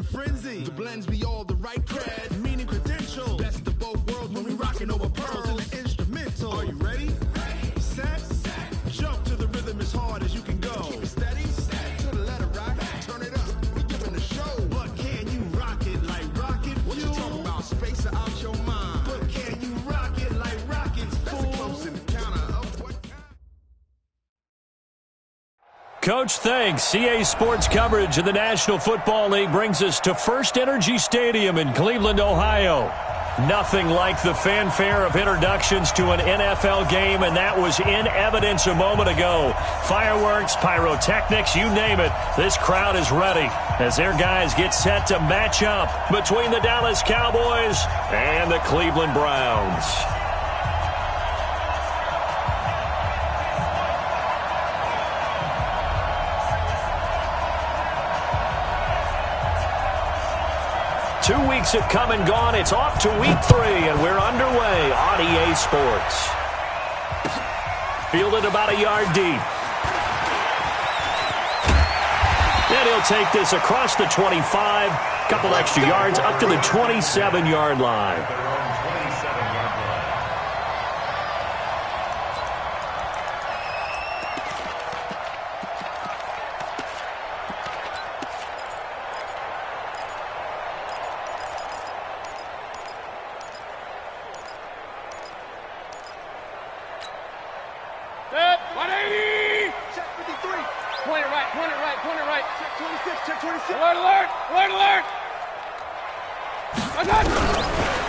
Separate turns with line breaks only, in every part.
a frenzy. The blends be all the right cred, meaning credential. Best of both worlds when we rockin' over pearls in the instrumental. Are you ready? Set. Jump to the rhythm as hard as you can go. Keep it steady. To the letter rock. Turn it up. We giving a show. But can you rock it like rocket fuel? What you talking about? Space out your mind. But can you rock it like rockets? That's a close encounter of what kind?
Coach, thanks. CA Sports coverage of the National Football League brings us to First Energy Stadium in Cleveland, Ohio. Nothing like the fanfare of introductions to an NFL game, and that was in evidence a moment ago. Fireworks, pyrotechnics, you name it. This crowd is ready as their guys get set to match up between the Dallas Cowboys and the Cleveland Browns. Two weeks have come and gone. It's off to week 3, and we're underway on EA Sports. Fielded about a yard deep. And he'll take this across the 25, couple extra yards up to the 27-yard line.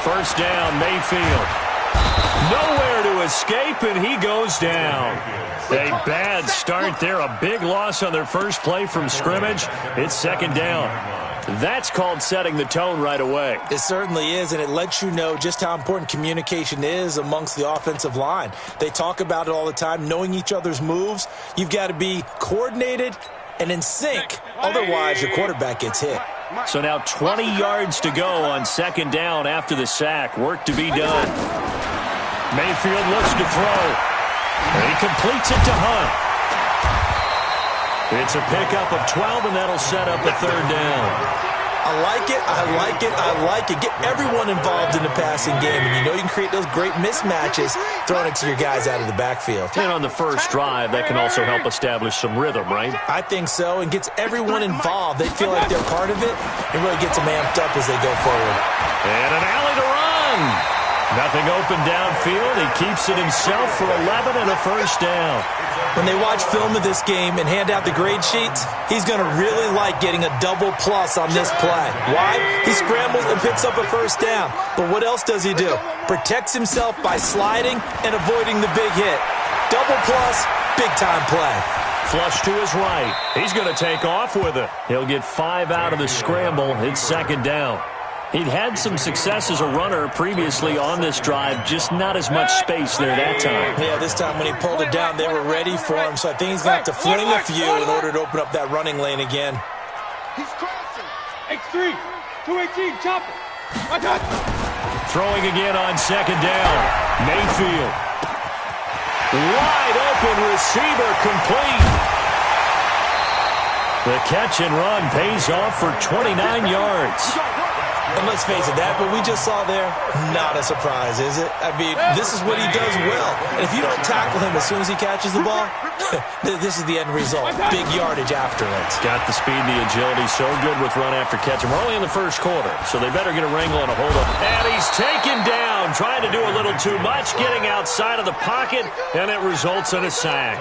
First down, Mayfield. Nowhere to escape, and he goes down. A bad start there. A big loss on their first play from scrimmage. It's second down. That's called setting the tone right away.
It certainly is, and it lets you know just how important communication is amongst the offensive line. They talk about it all the time, knowing each other's moves. You've got to be coordinated and in sync. Otherwise, your quarterback gets hit.
So now 20 yards to go on second down after the sack. Work to be done. Mayfield looks to throw. And he completes it to Hunt. It's a pickup of 12, and that'll set up a third down.
I like it, I like it, I like it. Get everyone involved in the passing game, and you know you can create those great mismatches throwing it to your guys out of the backfield.
And on the first drive, that can also help establish some rhythm, right?
I think so, and gets everyone involved. They feel like they're part of it, and really gets them amped up as they go forward.
And an alley to run. Nothing open downfield. He keeps it himself for 11 and a first down.
When they watch film of this game and hand out the grade sheets, he's going to really like getting a double plus on this play. Why? He scrambles and picks up a first down. But what else does he do? Protects himself by sliding and avoiding the big hit. Double plus, big-time play.
Flush to his right. He's going to take off with it. He'll get 5 out of the scramble. It's second down. He'd had some success as a runner previously on this drive, just not as much space there that time.
Yeah, this time when he pulled it down, they were ready for him, so I think he's going to have to fling a few in order to open up that running lane again.
He's crossing. X3, 218, chop it.
Throwing again on second down. Mayfield. Wide open receiver complete. The catch and run pays off for 29 yards.
And let's face it, that what we just saw there, not a surprise, is it? I mean, this is what he does well. And if you don't tackle him as soon as he catches the ball, this is the end result. Big yardage afterwards.
Got the speed, the agility, so good with run after catch. And we're only in the first quarter, so they better get a wrangle and a hold-up. And he's taken down, trying to do a little too much, getting outside of the pocket, and it results in a sack.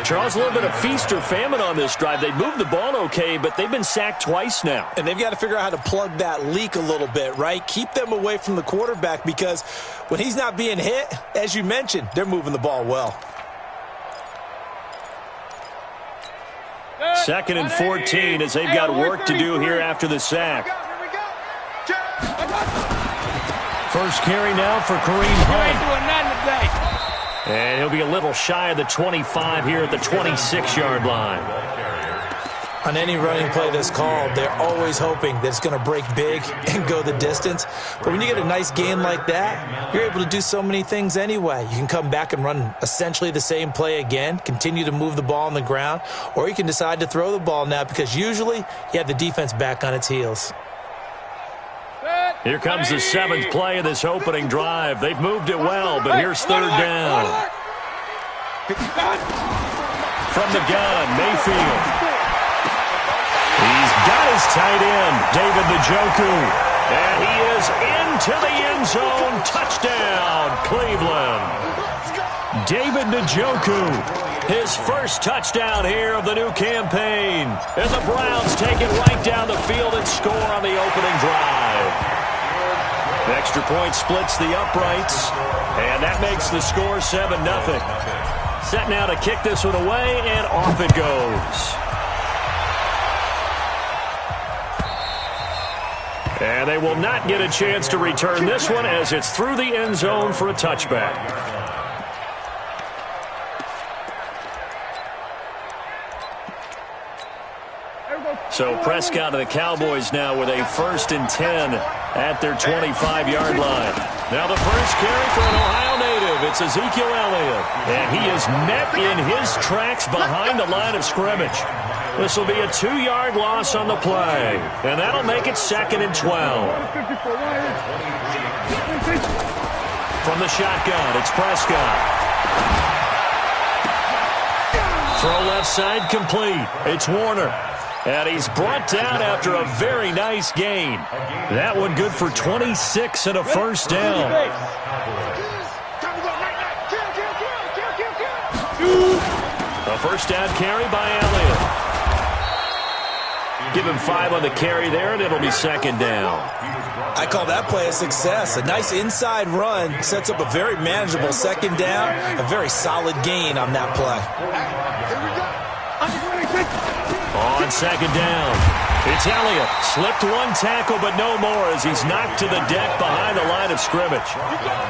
Charles, a little bit of feast or famine on this drive. They moved the ball okay, but they've been sacked twice now.
And they've got to figure out how to plug that leak a little bit, right? Keep them away from the quarterback, because when he's not being hit, as you mentioned, they're moving the ball well.
Second and 14 as they've got work to do here after the sack. First carry now for Kareem Hunt. And he'll be a little shy of the 25 here at the 26-yard line.
On any running play that's called, they're always hoping that it's going to break big and go the distance. But when you get a nice gain like that, you're able to do so many things anyway. You can come back and run essentially the same play again, continue to move the ball on the ground, or you can decide to throw the ball now because usually you have the defense back on its heels.
Here comes the 7th play of this opening drive. They've moved it well, but here's 3rd down. From the gun, Mayfield. He's got his tight end, David Njoku. And he is into the end zone. Touchdown, Cleveland. David Njoku, his first touchdown here of the new campaign. And the Browns take it right down the field and score on the opening drive. The extra point splits the uprights, and that makes the score 7-0. Set now to kick this one away, and off it goes. And they will not get a chance to return this one as it's through the end zone for a touchback. So Prescott and the Cowboys now with a 1st and 10 at their 25-yard line. Now the first carry for an Ohio native. It's Ezekiel Elliott. And he is met in his tracks behind the line of scrimmage. This will be a 2-yard loss on the play. And that'll make it 2nd and 12. From the shotgun, it's Prescott. Throw left side complete. It's Warner. And he's brought down after a very nice gain. That one good for 26 and a first down. A first down carry by Elliott. Give him 5 on the carry there, and it'll be 2nd down.
I call that play a success. A nice inside run sets up a very manageable 2nd down. A very solid gain on that play.
On 2nd down, it's Elliott. Slipped one tackle, but no more as he's knocked to the deck behind the line of scrimmage.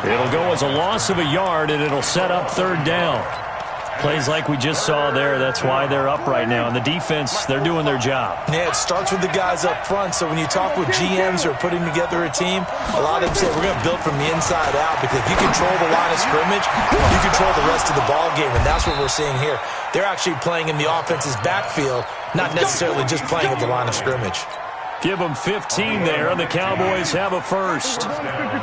It'll go as a loss of a yard, and it'll set up 3rd down. Plays like we just saw there, that's why they're up right now. And the defense, they're doing their job.
Yeah, it starts with the guys up front. So when you talk with GMs who are putting together a team, a lot of them say we're going to build from the inside out because if you control the line of scrimmage, you control the rest of the ball game. And that's what we're seeing here. They're actually playing in the offense's backfield, not necessarily just playing at the line of scrimmage.
Give them 15 there, and the Cowboys have a first.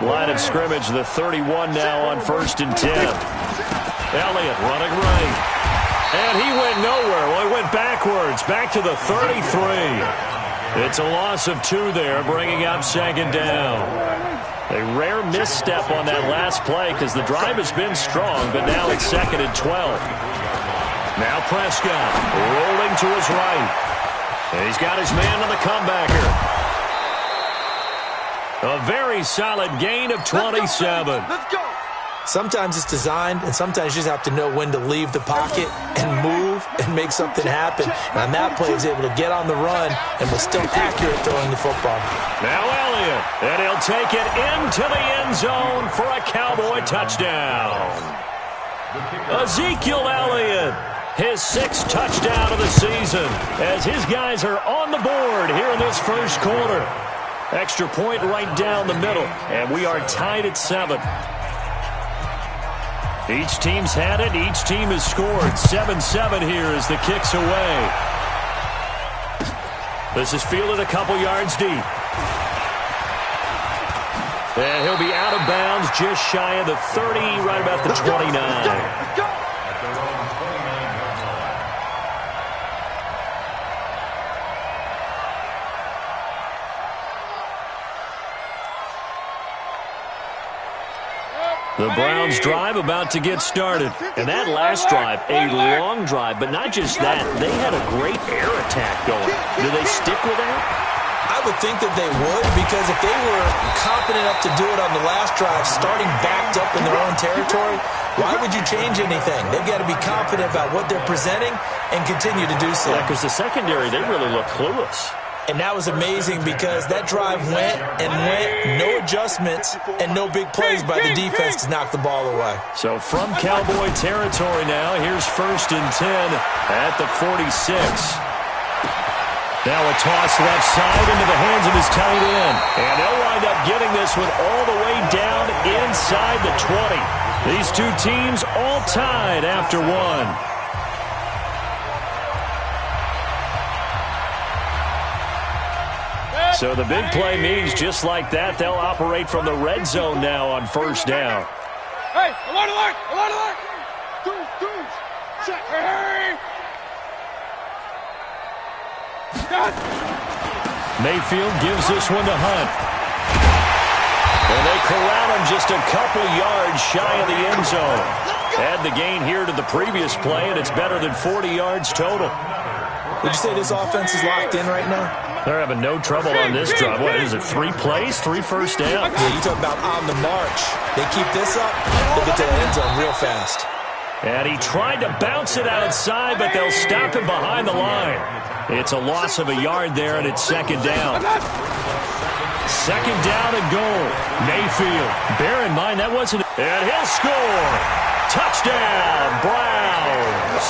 Line of scrimmage, the 31 now on 1st and 10. Elliott running right. And he went nowhere. Well, he went backwards, back to the 33. It's a loss of 2 there, bringing up 2nd down. A rare misstep on that last play because the drive has been strong, but now it's 2nd and 12. Now Prescott rolling to his right. And he's got his man on the comebacker. A very solid gain of 27.
Let's go.
Sometimes it's designed, and sometimes you just have to know when to leave the pocket and move and make something happen. And on that play, he was able to get on the run and was still accurate throwing the football.
Now Elliott, and he'll take it into the end zone for a Cowboy touchdown. Ezekiel Elliott, his 6th touchdown of the season, as his guys are on the board here in this first quarter. Extra point right down the middle, and we are tied at 7. Each team's had it. Each team has scored. 7-7 here as the kick's away. This is fielded a couple yards deep. And he'll be out of bounds just shy of the 30, right about the 29.
Let's go.
The Browns drive about to get started. And that last drive, a long drive, but not just that. They had a great air attack going. Do they stick with that?
I would think that they would, because if they were confident enough to do it on the last drive, starting backed up in their own territory, why would you change anything? They've got to be confident about what they're presenting and continue to do so.
Yeah, because the secondary, they really look clueless.
And that was amazing because that drive went and went, no adjustments and no big plays by the defense to knock the ball away.
So from Cowboy territory now, here's 1st and 10 at the 46. Now a toss left side into the hands of his tight end. And they'll wind up getting this one all the way down inside the 20. These two teams all tied after one. So the big play means just like that, they'll operate from the red zone now on first down.
Hey, alert, alert, alert, alert. Two, check, hey.
Mayfield gives this one to Hunt. And they corral him just a couple yards shy of the end zone. Add the gain here to the previous play, and it's better than 40 yards total.
Would you say this offense is locked in right now?
They're having no trouble on this drive. What is it, 3 plays, 3 first downs?
Yeah, you talk about on the march. They keep this up, they'll get to the end zone real fast.
And he tried to bounce it outside, but they'll stop him behind the line. It's a loss of a yard there, and it's second down. Second down and goal. Mayfield. Bear in mind, that wasn't... And he'll score. Touchdown, Browns.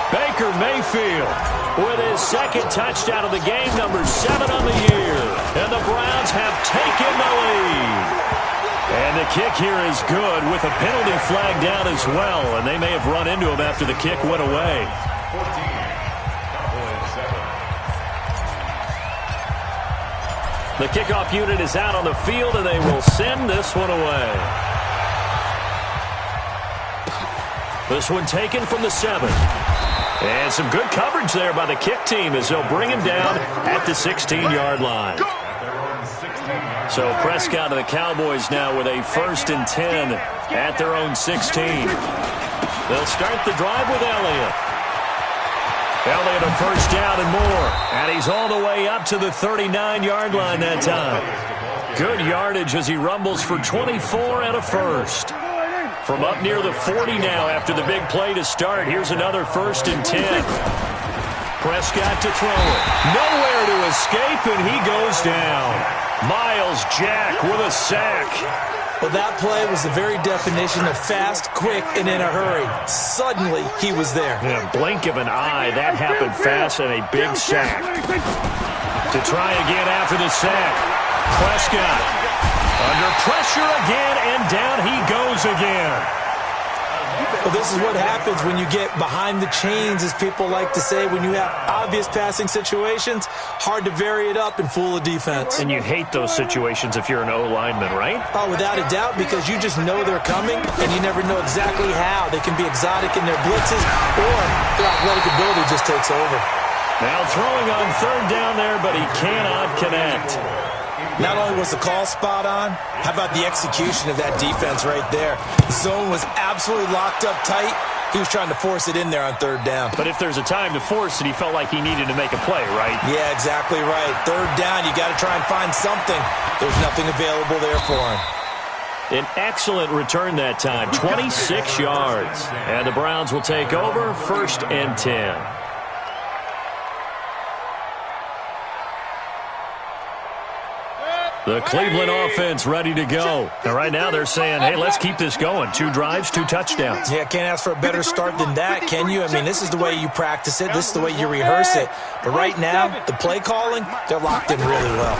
Baker Mayfield with his second touchdown of the game, number 7 on the year. And the Browns have taken the lead. And the kick here is good with a penalty flag down as well. And they may have run into him after the kick went away. The kickoff unit is out on the field, and they will send this one away. This one taken from the 7. And some good coverage there by the kick team as they'll bring him down at the 16-yard line. So Prescott and the Cowboys now with a 1st and 10 at their own 16. They'll start the drive with Elliott. Elliott a first down and more. And he's all the way up to the 39-yard line that time. Good yardage as he rumbles for 24 and a first. From up near the 40 now after the big play to start. Here's another 1st and 10. Prescott to throw it. Nowhere to escape, and he goes down. Miles Jack with a sack.
Well, that play was the very definition of fast, quick, and in a hurry. Suddenly, he was there.
In a blink of an eye, that happened fast, and a big sack. To try again after the sack. Prescott under pressure again, and down he goes again.
Well, this is what happens when you get behind the chains, as people like to say. When you have obvious passing situations, hard to vary it up and fool a defense.
And you hate those situations if you're an O-lineman, right?
Oh, without a doubt, because you just know they're coming, and you never know exactly how. They can be exotic in their blitzes, or their athletic ability just takes over.
Now throwing on 3rd down there, but he cannot connect.
Not only was the call spot on, how about the execution of that defense right there? The zone was absolutely locked up tight. He was trying to force it in there on 3rd down.
But if there's a time to force it, he felt like he needed to make a play, right?
Yeah, exactly right. 3rd down, you got to try and find something. There's nothing available there for him.
An excellent return that time, 26 yards. And the Browns will take over, 1st and 10. The Cleveland offense ready to go. And right now they're saying, hey, let's keep this going. 2 drives, 2 touchdowns.
Yeah, can't ask for a better start than that, can you? I mean, this is the way you practice it. This is the way you rehearse it. But right now, the play calling, they're locked in really well.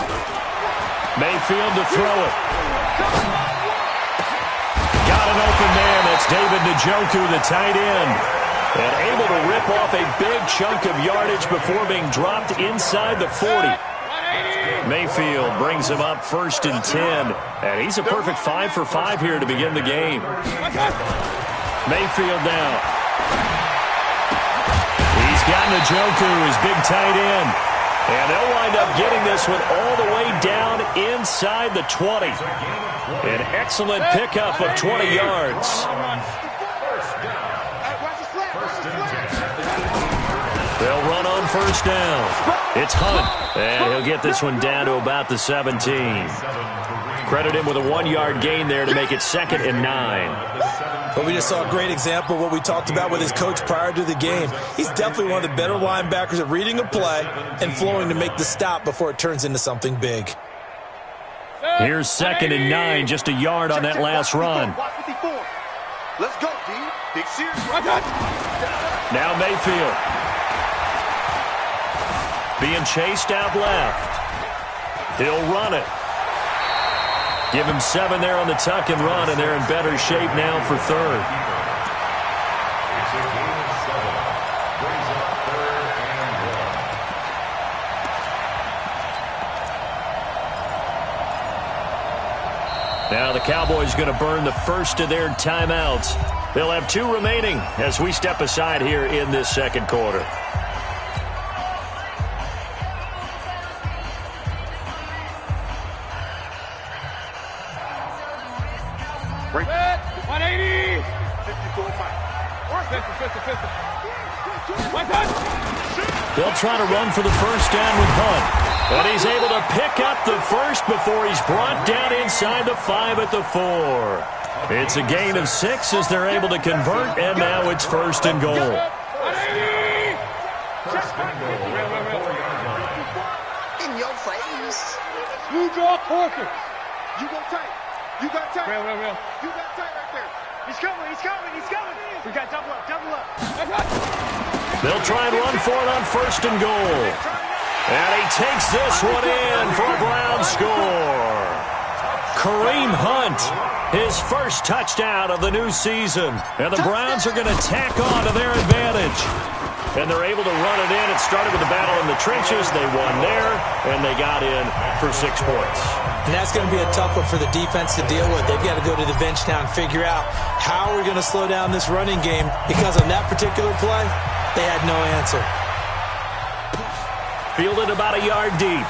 Mayfield to throw it. Got an open man. That's David Njoku, the tight end. And able to rip off a big chunk of yardage before being dropped inside the 40. Mayfield brings him up 1st and 10. And he's a perfect 5 for 5 here to begin the game. Mayfield now. He's got Njoku, his big tight end. And they'll wind up getting this one all the way down inside the 20. An excellent pickup of 20 yards. They'll run on 1st down. It's Hunt, and he'll get this one down to about the 17. Credit him with a 1-yard gain there to make it 2nd and 9.
But we just saw a great example of what we talked about with his coach prior to the game. He's definitely one of the better linebackers at reading a play and flowing to make the stop before it turns into something big.
Here's 2nd and 9, just a yard on that last run.
Let's go, D. Big series.
Now Mayfield. being chased out left. He'll run it. Give him 7 there on the tuck and run, and they're in better shape now for third. Now the Cowboys going to burn the first of their timeouts. They'll have 2 remaining as we step aside here in this second quarter.
Break. 180. 50.
They'll try to run for the first down with Hunt. But he's able to pick up the first before he's brought down inside the 5 at the 4. It's a gain of 6 as they're able to convert, and now it's first and goal.
In
your face.
You draw Corker.
You go tight. You got tight.
Real.
You got tight right there. He's coming. We got double up.
They'll try and run for it on first and goal. And he takes this one in for a Brown score. Kareem Hunt, his first touchdown of the new season. And the Browns are going to tack on to their advantage. And they're able to run it in. It started with a battle in the trenches. They won there, and they got in for 6 points.
And that's going to be a tough one for the defense to deal with. They've got to go to the bench now and figure out how we're going to slow down this running game, because on that particular play, they had no answer.
Fielded about a yard deep.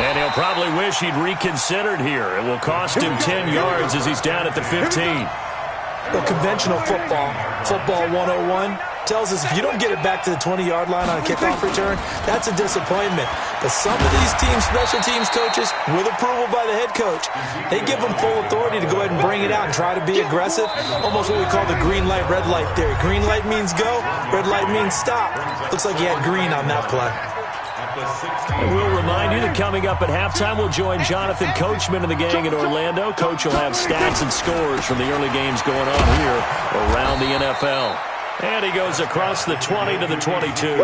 And he'll probably wish he'd reconsidered here. It will cost him 10 yards as he's down at the 15.
Well, conventional football 101, tells us if you don't get it back to the 20-yard line on a kickoff return, that's a disappointment. But some of these teams, special teams coaches, with approval by the head coach, they give them full authority to go ahead and bring it out and try to be aggressive. Almost what we call the green light, red light theory. Green light means go, red light means stop. Looks like he had green on that play.
And we'll remind you that coming up at halftime, we'll join Jonathan Coachman and the gang in Orlando. Coach will have stats and scores from the early games going on here around the NFL. And he goes across the 20 to the 22.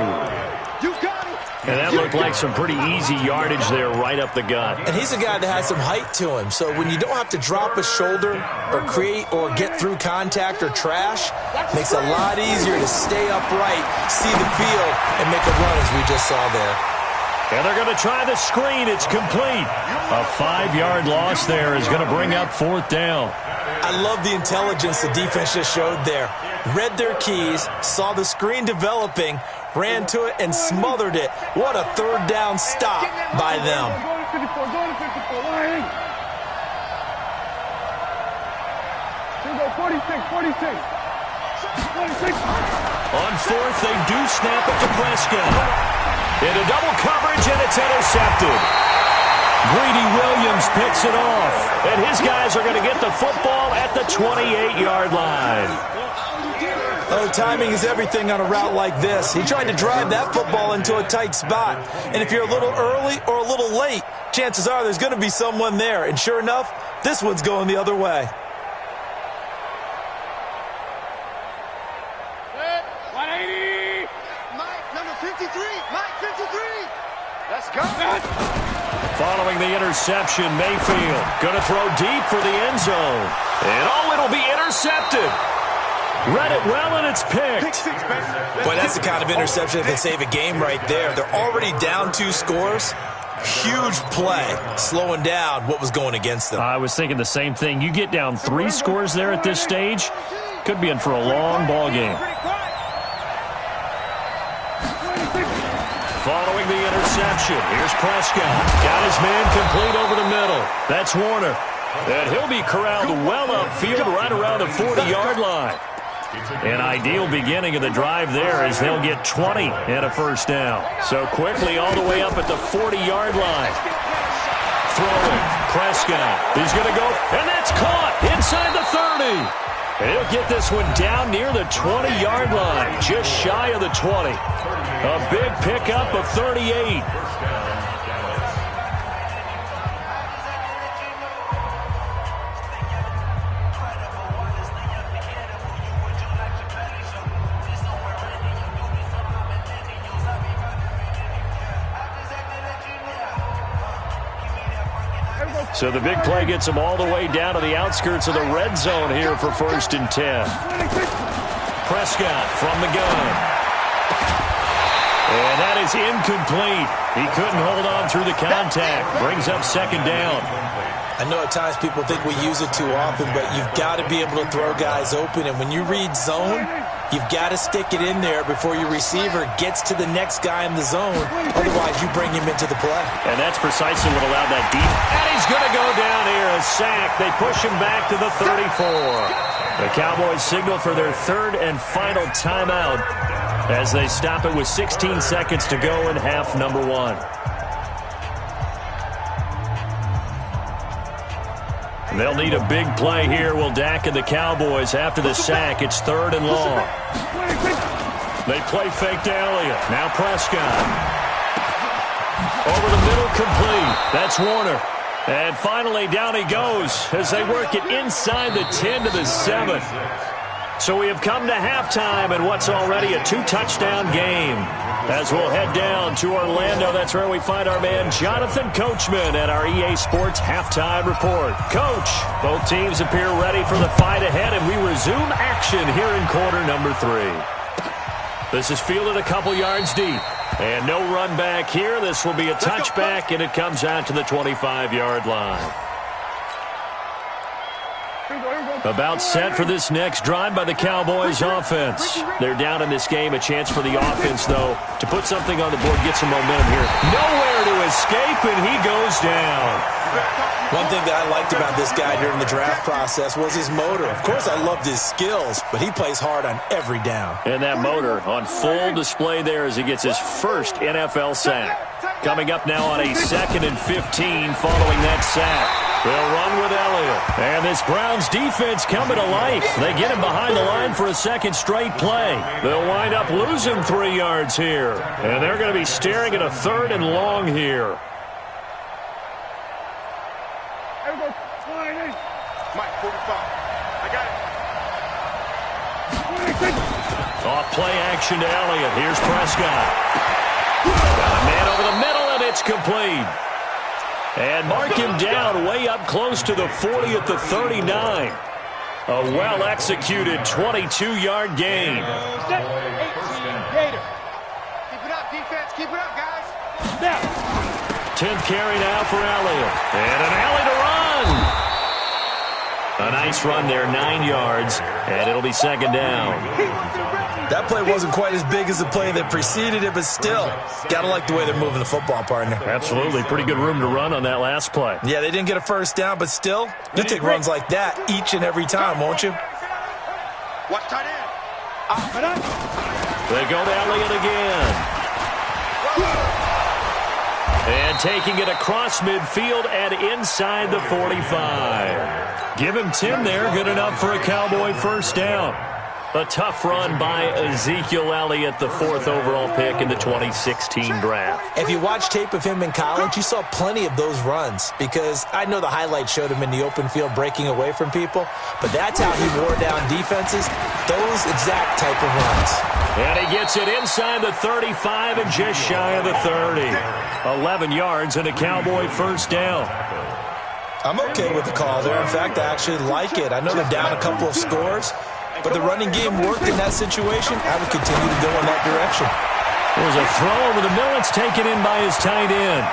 And that looked like some pretty easy yardage there right up the gut.
And he's a guy that has some height to him. So when you don't have to drop a shoulder or create or get through contact or trash, makes it a lot easier to stay upright, see the field, and make a run as we just saw there.
And they're going to try the screen. It's complete. A 5-yard loss there is going to bring up 4th down.
I love the intelligence the defense just showed there. Read their keys, saw the screen developing, ran to it, and smothered it. What a 3rd down stop by them.
On 4th, they do snap it to Prescott. Into double coverage, and it's intercepted. Greedy Williams picks it off, and his guys are going to get the football at the 28-yard line.
Oh, timing is everything on a route like this. He tried to drive that football into a tight spot. And if you're a little early or a little late, chances are there's going to be someone there. And sure enough, this one's going the other way.
180.
Mike, number 53. Mike, 53. Let's go.
Following the interception, Mayfield going to throw deep for the end zone. And it'll be intercepted. Read it well, and it's picked.
Boy, that's the kind of interception that can save a game right there. They're already down 2 scores. Huge play, slowing down what was going against them.
I was thinking the same thing. You get down 3 scores there at this stage, could be in for a long ball game. Following the interception, here's Prescott. Got his man complete over the middle. That's Warner. And he'll be corralled well upfield right around the 40-yard line. An ideal beginning of the drive there as they'll get 20 and a first down. So quickly all the way up at the 40-yard line. Throwing, Prescott. He's going to go, and that's caught inside the 30. He'll get this one down near the 20-yard line, just shy of the 20. A big pickup of 38. So the big play gets them all the way down to the outskirts of the red zone here for 1st and 10. Prescott from the gun. And that is incomplete. He couldn't hold on through the contact. Brings up 2nd down.
I know at times people think we use it too often, but you've got to be able to throw guys open. And when you read zone, you've got to stick it in there before your receiver gets to the next guy in the zone. Otherwise, you bring him into the play.
And that's precisely what allowed that deep. And he's going to go down here, a sack. They push him back to the 34. The Cowboys signal for their 3rd and final timeout as they stop it with 16 seconds to go in half number 1. They'll need a big play here, will Dak and the Cowboys. After the sack, it's 3rd and long. They play fake to Elliott. Now Prescott. Over the middle, complete. That's Warner. And finally, down he goes as they work it inside the 10 to the 7. So we have come to halftime in what's already a 2-touchdown game. As we'll head down to Orlando, that's where we find our man Jonathan Coachman at our EA Sports Halftime Report. Coach, both teams appear ready for the fight ahead, and we resume action here in quarter number 3. This is fielded a couple yards deep. And no run back here. This will be a touchback, and it comes out to the 25-yard line. About set for this next drive by the Cowboys offense. They're down in this game. A chance for the offense, though, to put something on the board, get some momentum here. Nowhere to escape, and he goes down.
One thing that I liked about this guy during the draft process was his motor. Of course, I loved his skills, but he plays hard on every down.
And that motor on full display there as he gets his first NFL sack. Coming up now on a 2nd and 15 following that sack. They'll run with Elliott. And this Browns defense coming to life. They get him behind the line for a 2nd straight play. They'll wind up losing 3 yards here. And they're going to be staring at a 3rd and long here.
Mike, 45. I got it.
Off play action to Elliott. Here's Prescott. Got a man over the middle, and it's complete. And mark him down way up close to the 40 at the 39. A well-executed 22-yard gain.
Set, 18, Gator. Keep it up, defense. Keep it up, guys. Now.
10th carry now for Elliott. And an alley to run. A nice run there, 9 yards, and it'll be 2nd down.
That play wasn't quite as big as the play that preceded it, but still, gotta like the way they're moving the football, partner.
Absolutely. Pretty good room to run on that last play.
Yeah, they didn't get a 1st down, but still, you'll take runs like that each and every time, won't you?
Watch tight end.
They go to Elliott again. And taking it across midfield and inside the 45. Give him 10 there. Good enough for a Cowboy 1st down. A tough run by Ezekiel Elliott, the 4th overall pick in the 2016 draft.
If you watch tape of him in college, you saw plenty of those runs because I know the highlights showed him in the open field breaking away from people, but that's how he wore down defenses, those exact type of runs.
And he gets it inside the 35 and just shy of the 30. 11 yards and a Cowboy 1st down.
I'm okay with the call there. In fact, I actually like it. I know they're down a couple of scores, but the running game worked in that situation. I would continue to go in that direction.
There's a throw over the middle. It's taken in by his tight end.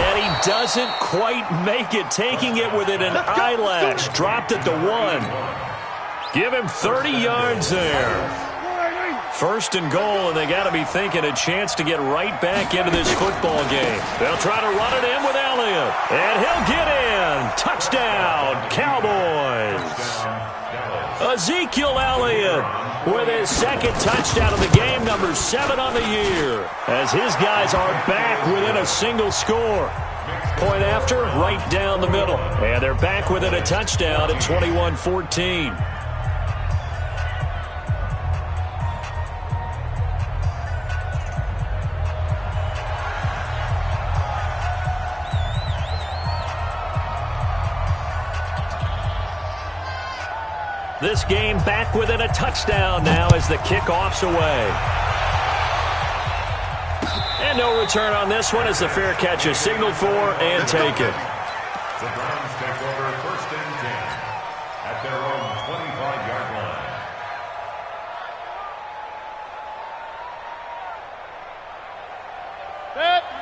And he doesn't quite make it, taking it within an eyelash. Dropped at the 1. Give him 30 yards there. 1st and goal, and they got to be thinking a chance to get right back into this football game. They'll try to run it in with Elliott. And he'll get in. Touchdown, Cowboys. Ezekiel Elliott with his 2nd touchdown of the game, number 7 on the year, as his guys are back within a single score. Point after, right down the middle. And they're back within a touchdown at 21-14. This game back within a touchdown now as the kickoff's away. And no return on this one as the fair catch is signaled for and taken.
The Browns take over 1st and 10 at their own 25-yard line.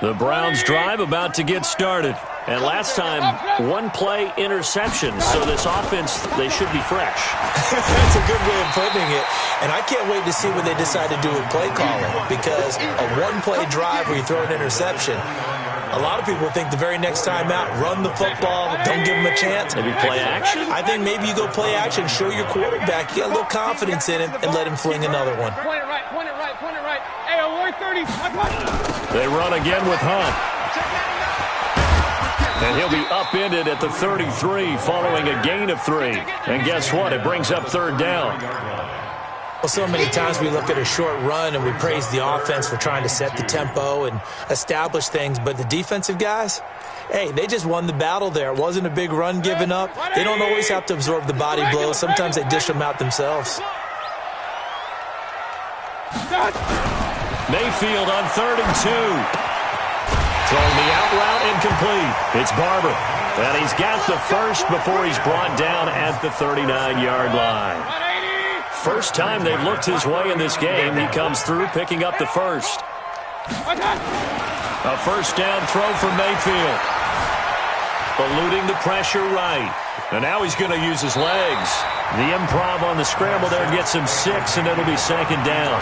The Browns drive about to get started. And last time, one-play interception. So this offense, they should be fresh.
That's a good way of putting it. And I can't wait to see what they decide to do with play calling. Because a one-play drive where you throw an interception, a lot of people think the very next time out, run the football, don't give them a chance.
Maybe play action?
I think maybe you go play action, show your quarterback, you got a little confidence in him, and let him fling another one.
Point it right, point it right, point it right. Hey, 130.
They run again with Hunt. And he'll be upended at the 33 following a gain of 3. And guess what? It brings up 3rd down.
Well, so many times we look at a short run and we praise the offense for trying to set the tempo and establish things. But the defensive guys, hey, they just won the battle there. It wasn't a big run given up. They don't always have to absorb the body blows. Sometimes they dish them out themselves.
Mayfield on 3rd and 2. Throwing the out route incomplete. It's Barber. And he's got the first before he's brought down at the 39-yard line. First time they've looked his way in this game. He comes through picking up the first. A 1st down throw for Mayfield. Eluding the pressure right. And now he's going to use his legs. The improv on the scramble there gets him 6, and it'll be 2nd down.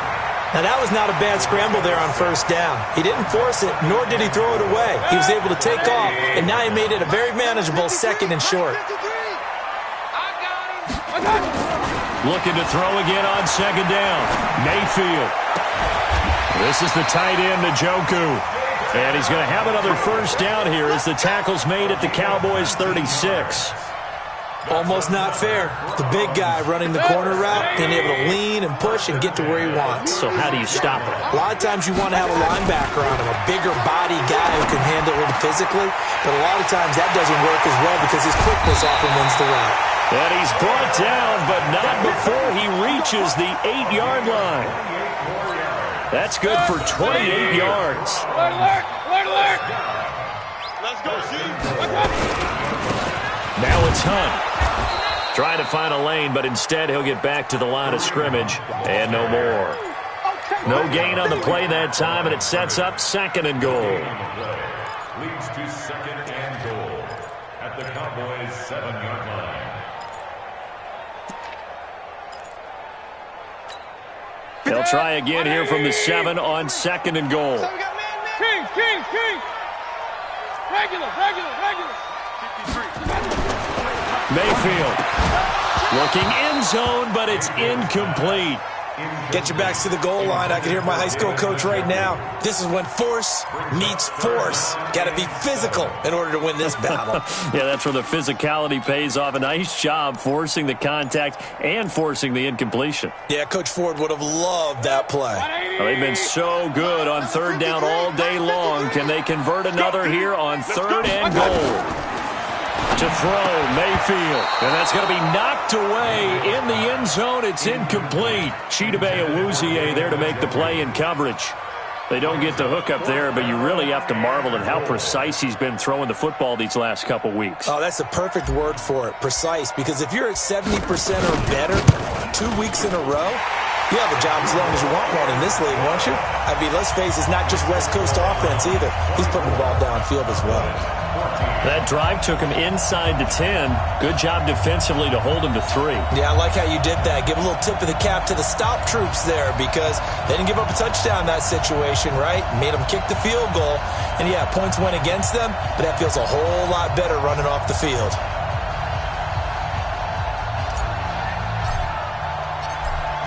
Now, that was not a bad scramble there on 1st down. He didn't force it, nor did he throw it away. He was able to take off, and now he made it a very manageable 2nd and short.
Looking to throw again on 2nd down. Mayfield. This is the tight end, Njoku. And he's going to have another 1st down here as the tackle's made at the Cowboys' 36.
Almost not fair. The big guy running the corner route, being able to lean and push and get to where he wants.
So how do you stop it?
A lot of times you want to have a linebacker on him, a bigger body guy who can handle him physically. But a lot of times that doesn't work as well because his quickness often wins the route.
And he's brought down, but not before he reaches the 8-yard line. That's good for 28 yards.
Alert, alert, alert. Let's go, Steve.
Now it's Hunt. Trying to find a lane, but instead he'll get back to the line of scrimmage, and no more. No gain on the play that time, and it sets up 2nd and goal.
Leads to 2nd and goal at the Cowboys' 7-yard line.
They'll try again here from the 7 on 2nd and goal.
Kings. Regular.
Mayfield looking end zone, but it's incomplete.
Get your backs to the goal line. I can hear my high school coach right now. This is when force meets force. Got to be physical in order to win this battle.
Yeah, that's where the physicality pays off. A nice job forcing the contact and forcing the incompletion.
Yeah, Coach Ford would have loved that play.
Well, they've been so good on 3rd down all day long. Can they convert another here on 3rd and goal? To throw, Mayfield. And that's going to be knocked away in the end zone. It's incomplete. Chidobe Awuzie there to make the play in coverage. They don't get the hook up there, but you really have to marvel at how precise he's been throwing the football these last couple weeks.
Oh, that's the perfect word for it, precise. Because if you're at 70% or better 2 weeks in a row, you have a job as long as you want one in this league, won't you? I mean, let's face it, it's not just West Coast offense either. He's putting the ball downfield as well.
That drive took him inside the 10. Good job defensively to hold him to 3.
Yeah, I like how you did that. Give a little tip of the cap to the stop troops there because they didn't give up a touchdown in that situation, right? Made them kick the field goal. And, yeah, points went against them, but that feels a whole lot better running off the field.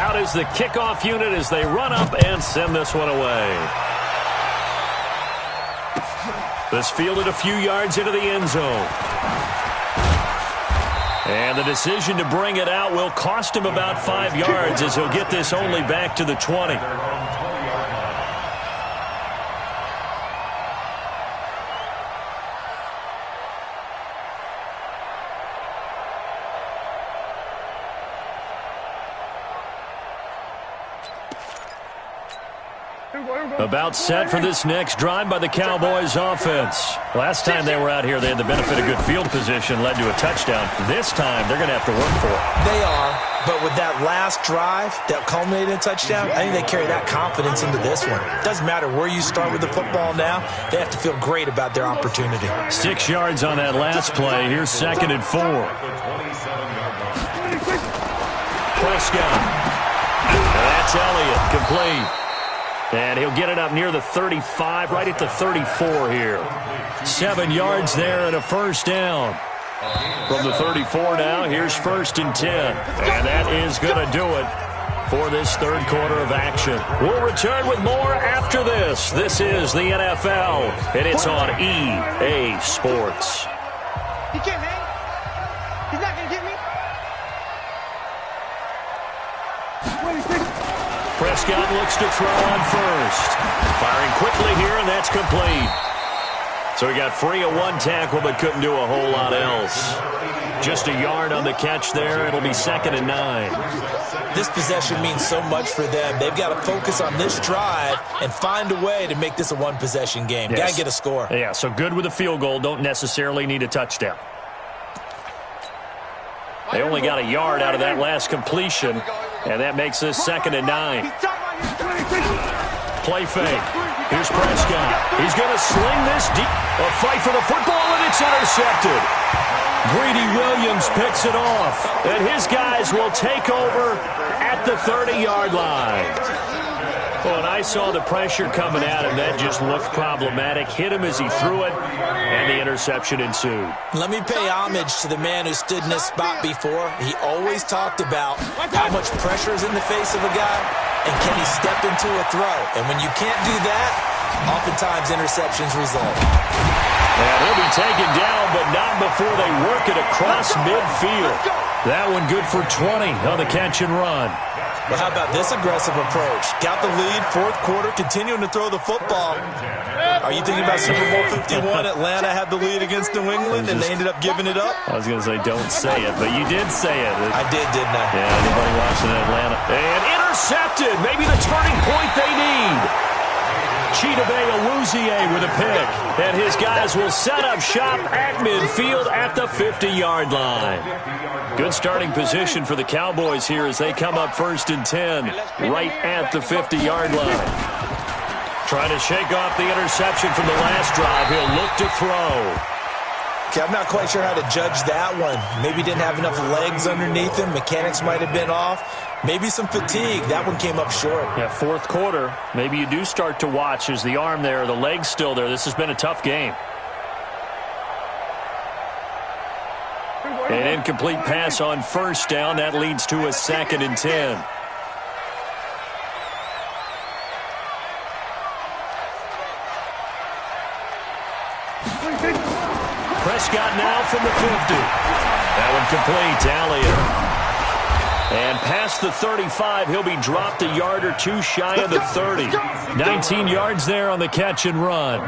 Out is the kickoff unit as they run up and send this one away. This fielded a few yards into the end zone. And the decision to bring it out will cost him about 5 yards as he'll get this only back to the 20. About set for this next drive by the Cowboys offense. Last time they were out here, they had the benefit of good field position, led to a touchdown. This time, they're going to have to work for it.
They are, but with that last drive that culminated in a touchdown, I think they carry that confidence into this one. Doesn't matter where you start with the football now, they have to feel great about their opportunity.
6 yards on that last play. Here's 2nd and 4. Prescott. That's Elliott, complete. And he'll get it up near the 35, right at the 34 here. 7 yards there and a first down. From the 34 now, here's 1st and 10. And that is going to do it for this third quarter of action. We'll return with more after this. This is the NFL, and it's on EA Sports.
He can't hang. He's not going to get me.
Prescott looks to throw on first. Firing quickly here, and that's complete. So he got free of one tackle, but couldn't do a whole lot else. Just a yard on the catch there. It'll be 2nd and 9.
This possession means so much for them. They've got to focus on this drive and find a way to make this a one-possession game.
Yes.
Got to get a score.
Yeah, so good with a field goal. Don't necessarily need a touchdown. They only got a yard out of that last completion, and that makes this 2nd and 9. Play fake. Here's Prescott. He's going to sling this deep. A fight for the football, and it's intercepted. Greedy Williams picks it off, and his guys will take over at the 30-yard line. Well, and I saw the pressure coming at him. That just looked problematic. Hit him as he threw it, and the interception ensued.
Let me pay homage to the man who stood in this spot before. He always talked about how much pressure is in the face of a guy, and can he step into a throw. And when you can't do that, oftentimes interceptions result.
And he'll be taken down, but not before they work it across midfield. That one good for 20 on the catch and run.
Well, how about this aggressive approach? Got the lead, fourth quarter, continuing to throw the football. Are you thinking about Super Bowl 51? Atlanta had the lead against New England, and they ended up giving it up?
I was going to say don't say it, but you did say it.
I did, didn't I?
Yeah, anybody watching in Atlanta. And intercepted. Maybe the turning point they need. Chidobe Awuzie with a pick. And his guys will set up shop at midfield at the 50-yard line. Good starting position for the Cowboys here as they come up 1st and 10 right at the 50-yard line. Trying to shake off the interception from the last drive. He'll look to throw.
Okay, I'm not quite sure how to judge that one. Maybe didn't have enough legs underneath him. Mechanics might have been off. Maybe some fatigue. That one came up short.
Yeah, fourth quarter. Maybe you do start to watch. Is the arm there, the leg's still there? This has been a tough game. An incomplete pass on first down. That leads to a 2nd and 10. Prescott now from the 50. That one complete to Elliott. And past the 35, he'll be dropped a yard or two shy of the 30. 19 yards there on the catch and run.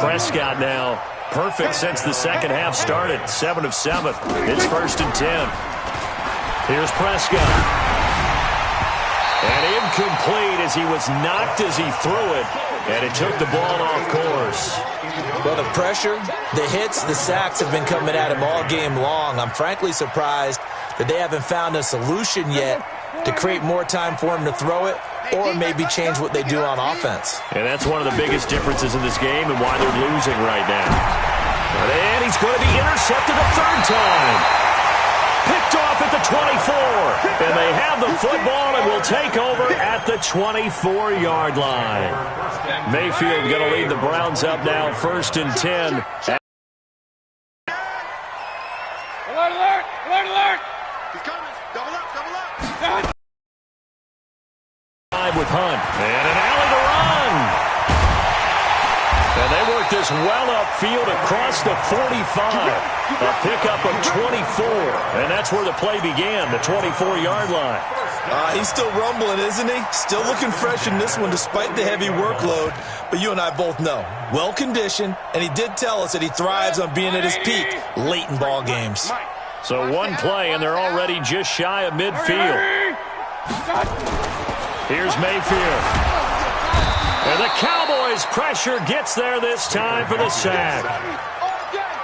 Prescott now perfect since the second half started. 7 of 7. It's 1st and 10. Here's Prescott. And incomplete as he was knocked as he threw it. And it took the ball off course.
Well, the pressure, the hits, the sacks have been coming at him all game long. I'm frankly surprised that they haven't found a solution yet to create more time for him to throw it or maybe change what they do on offense.
And that's one of the biggest differences in this game and why they're losing right now. And he's going to be intercepted a third time. Picked off at the 24. And they have the football and will take over at the 24-yard line. Mayfield going to lead the Browns up now 1st and 10.
Alert, alert, alert, alert. He's coming. Double up, double up.
With Hunt. And an alley to run. And they work this well upfield across the 45. A pickup of 24. And that's where the play began, the 24-yard line.
He's still rumbling, isn't he? Still looking fresh in this one despite the heavy workload. But you and I both know, well-conditioned, and he did tell us that he thrives on being at his peak late in ball games.
So one play, and they're already just shy of midfield. Here's Mayfield. And the Cowboys' pressure gets there this time for the sack.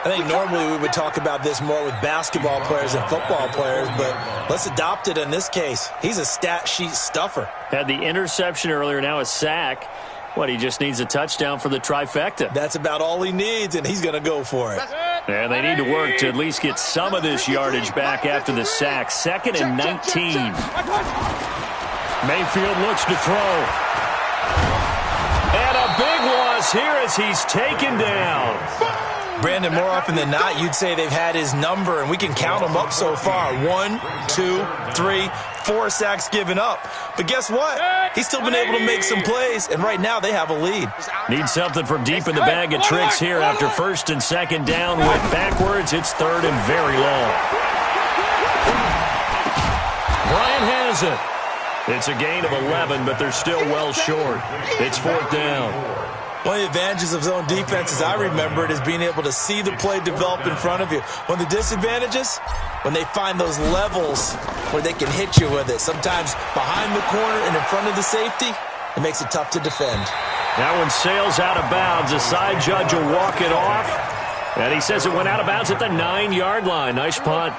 I think normally we would talk about this more with basketball players and football players, but let's adopt it in this case. He's a stat sheet stuffer.
Had the interception earlier, now a sack. What, he just needs a touchdown for the trifecta.
That's about all he needs, and he's going to go for it.
And they need to work to at least get some of this yardage back after the sack. 2nd and 19. Mayfield looks to throw. And a big loss here as he's taken down.
Brandon, more often than not, you'd say they've had his number, and we can count them up so far. 1, 2, 3, 4 sacks given up. But guess what? He's still been able to make some plays, and right now they have a lead.
Need something from deep in the bag of tricks here after 1st and 2nd down. Went backwards. It's 3rd and very long. Bryant has it. It's a gain of 11, but they're still well short. It's 4th down.
One of the advantages of zone defense, as I remember it, is being able to see the play develop in front of you. One of the disadvantages, when they find those levels where they can hit you with it. Sometimes behind the corner and in front of the safety, it makes it tough to defend.
That one sails out of bounds. The side judge will walk it off. And he says it went out of bounds at the 9-yard line. Nice punt.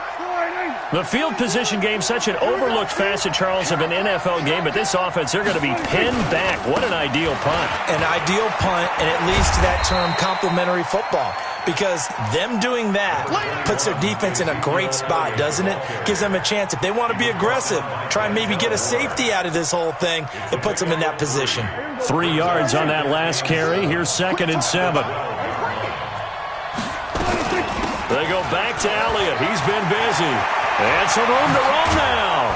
The field position game, such an overlooked facet, Charles, of an NFL game, but this offense, they're going to be pinned back. What an ideal punt.
An ideal punt, and it leads to that term complementary football, because them doing that puts their defense in a great spot, doesn't it? Gives them a chance. If they want to be aggressive, try and maybe get a safety out of this whole thing, it puts them in that position.
3 yards on that last carry. Here's 2nd and 7. They go back to Elliott. He's been busy. And some room to roam now.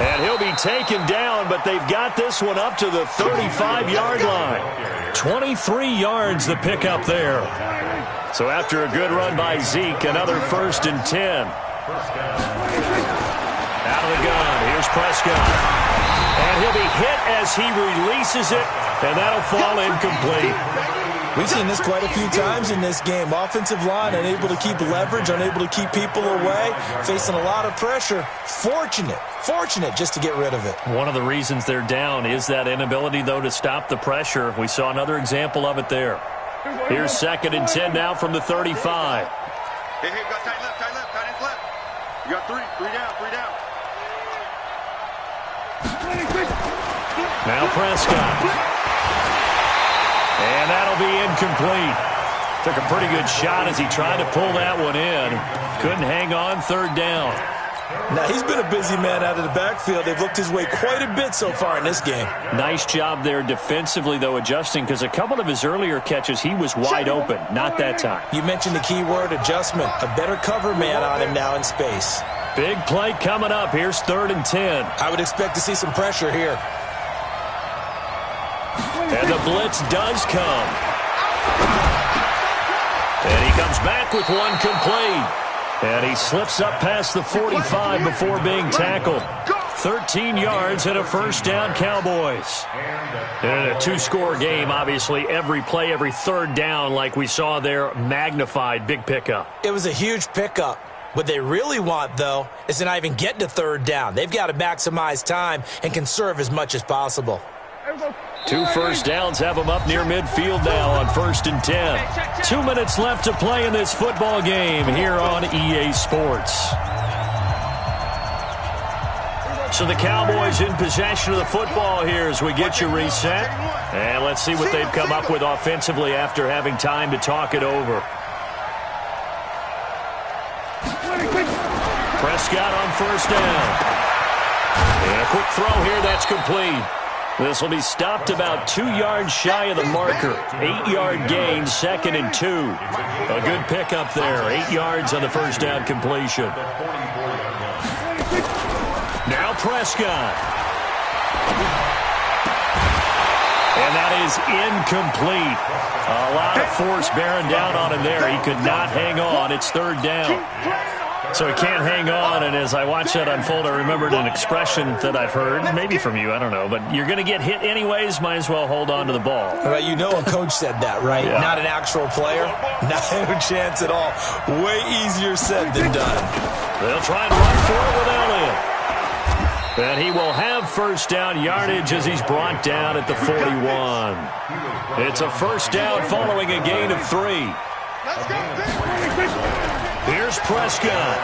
And he'll be taken down, but they've got this one up to the 35-yard line. 23 yards the pickup there. So after a good run by Zeke, another 1st and 10. Out of the gun, here's Prescott. And he'll be hit as he releases it, and that'll fall incomplete.
We've seen this quite a few times in this game. Offensive line unable to keep leverage, unable to keep people away, facing a lot of pressure. Fortunate just to get rid of it.
One of the reasons they're down is that inability, though, to stop the pressure. We saw another example of it there. Here's 2nd and 10 now from the 35.
Hey, you got tight left, tight left. You got three down.
Now Prescott. And that'll be incomplete. Took a pretty good shot as he tried to pull that one in. Couldn't hang on. 3rd down.
Now, he's been a busy man out of the backfield. They've looked his way quite a bit so far in this game.
Nice job there defensively, though, adjusting, because a couple of his earlier catches, he was wide open. Not that time.
You mentioned the key word, adjustment. A better cover man on him now in space.
Big play coming up. Here's 3rd and 10.
I would expect to see some pressure here.
And the blitz does come. And he comes back with one complete. And he slips up past the 45 before being tackled. 13 yards and a 1st down, Cowboys. And in a 2-score game, obviously, every play, every 3rd down, like we saw there, magnified. Big pickup.
It was a huge pickup. What they really want, though, is to not even get to 3rd down. They've got to maximize time and conserve as much as possible.
2 first downs have them up near midfield now on 1st and 10. 2 minutes left to play in this football game here on EA Sports. So the Cowboys in possession of the football here as we get you reset. And let's see what they've come up with offensively after having time to talk it over. Prescott on 1st down. And a quick throw here, that's complete. This will be stopped about 2 yards shy of the marker. 8-yard gain, 2nd and 2. A good pickup there. 8 yards on the 1st down completion. Now Prescott. And that is incomplete. A lot of force bearing down on him there. He could not hang on. It's 3rd down. So he can't hang on, and as I watched that unfold, I remembered an expression that I've heard, maybe from you, I don't know, but you're going to get hit anyways, might as well hold on to the ball.
Well, you know a coach said that, right?
Yeah.
Not an actual player. Not a chance at all. Way easier said than done.
They'll try and run for it with Elliott. And he will have first down yardage as he's brought down at the 41. It's a first down following a gain of 3. Here's Prescott.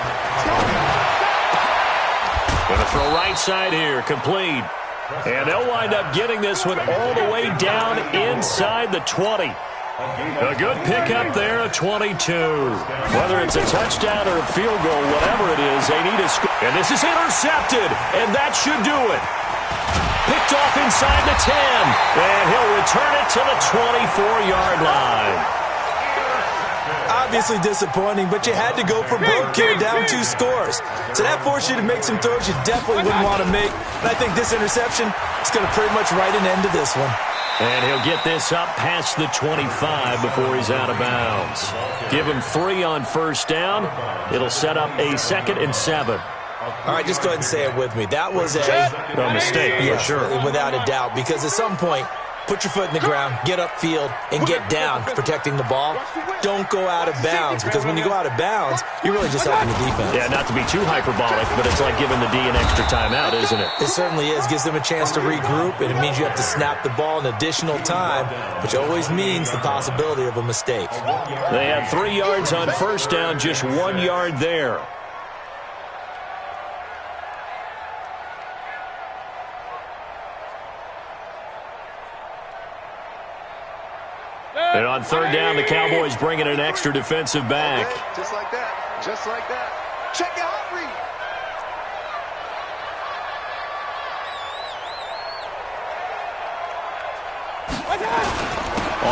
Going to throw right side here, complete. And they'll wind up getting this one all the way down inside the 20. A good pickup there, a 22. Whether it's a touchdown or a field goal, whatever it is, they need a score. And this is intercepted, and that should do it. Picked off inside the 10, and he'll return it to the 24-yard line.
Obviously disappointing, but you had to go for broke here, down 2 scores. So that forced you to make some throws you definitely wouldn't want to make. And I think this interception is going to pretty much write an end to this one.
And he'll get this up past the 25 before he's out of bounds. Give him 3 on first down. It'll set up a 2nd and 7.
All right, just go ahead and say it with me. That was
a mistake,
yeah,
for sure.
Without a doubt, because at some point, put your foot in the ground, get upfield, and get down protecting the ball. Don't go out of bounds, because when you go out of bounds, you're really just helping the defense.
Yeah, not to be too hyperbolic, but it's like giving the D an extra timeout, isn't it?
It certainly is. Gives them a chance to regroup, and it means you have to snap the ball an additional time, which always means the possibility of a mistake.
They had 3 yards on first down, just 1 yard there. And on third down, the Cowboys bringing an extra defensive back.
Just like that. Just like that. Check it out, Reed.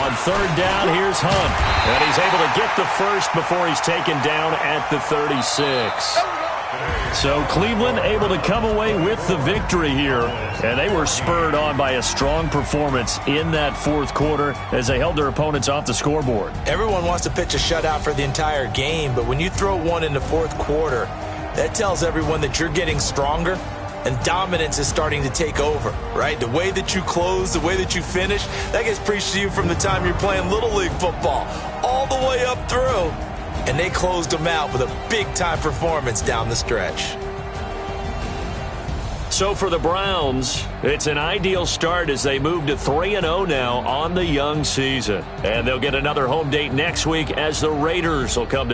On third down, here's Hunt. And he's able to get the first before he's taken down at the 36. So Cleveland able to come away with the victory here. And they were spurred on by a strong performance in that fourth quarter as they held their opponents off the scoreboard.
Everyone wants to pitch a shutout for the entire game, but when you throw one in the fourth quarter, that tells everyone that you're getting stronger and dominance is starting to take over, right? The way that you close, the way that you finish, that gets preached to you from the time you're playing Little League football all the way up through. And they closed them out with a big-time performance down the stretch.
So for the Browns, it's an ideal start as they move to 3-0 now on the young season. And they'll get another home date next week as the Raiders will come to